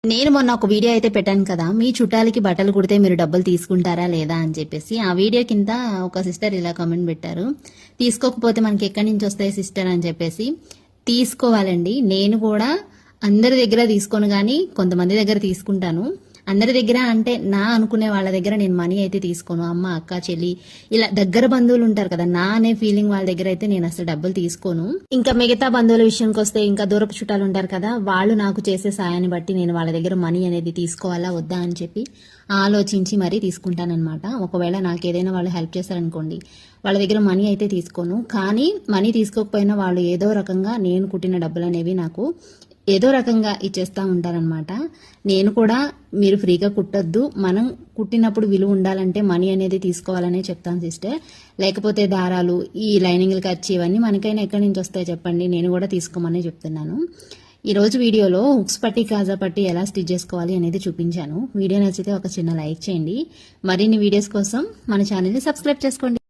నేను మొన్న ఒక వీడియో అయితే పెట్టాను కదా, మీ చుట్టాలకి బట్టలు కుడితే మీరు డబ్బులు తీసుకుంటారా లేదా అని చెప్పేసి. ఆ వీడియో కింద ఒక సిస్టర్ ఇలా కామెంట్ పెట్టారు, తీసుకోకపోతే మనకి ఎక్కడి నుంచి వస్తాయి సిస్టర్ అని చెప్పేసి. తీసుకోవాలండి. నేను కూడా అందరి దగ్గర తీసుకోను, కానీ కొంతమంది దగ్గర తీసుకుంటాను. అందరి దగ్గర అంటే నా అనుకునే వాళ్ళ దగ్గర నేను మనీ అయితే తీసుకోను. అమ్మ, అక్క, చెల్లి, ఇలా దగ్గర బంధువులు ఉంటారు కదా, నా అనే ఫీలింగ్ వాళ్ళ దగ్గర అయితే నేను అసలు డబ్బులు తీసుకోను. ఇంకా మిగతా బంధువుల విషయానికి వస్తే, ఇంకా దూరపు చుట్టాలు ఉంటారు కదా, వాళ్ళు నాకు చేసే సాయాన్ని బట్టి నేను వాళ్ళ దగ్గర మనీ అనేది తీసుకోవాలా వద్దా అని చెప్పి ఆలోచించి మరీ తీసుకుంటానన్నమాట. ఒకవేళ నాకు ఏదైనా వాళ్ళు హెల్ప్ చేశారనుకోండి, వాళ్ళ దగ్గర మనీ అయితే తీసుకోను. కానీ మనీ తీసుకోకపోయినా వాళ్ళు ఏదో రకంగా నేను కుట్టిన డబ్బులు అనేవి నాకు ఏదో రకంగా ఇచ్చేస్తూ ఉంటారనమాట. నేను కూడా మీరు ఫ్రీగా కుట్టొద్దు, మనం కుట్టినప్పుడు విలువ ఉండాలంటే మనీ అనేది తీసుకోవాలనే చెప్తాను సిస్టర్. లేకపోతే దారాలు, ఈ లైనింగ్లు ఖర్చు ఇవన్నీ మనకైనా ఎక్కడి నుంచి వస్తాయి చెప్పండి, నేను కూడా తీసుకోమని చెప్తున్నాను. ఈరోజు వీడియోలో హుక్స్ పట్టి, కాజా పట్టి ఎలా స్టిచ్ చేసుకోవాలి అనేది చూపించాను. వీడియో నచ్చితే ఒక చిన్న లైక్ చేయండి. మరిన్ని వీడియోస్ కోసం మన ఛానల్ని సబ్స్క్రైబ్ చేసుకోండి.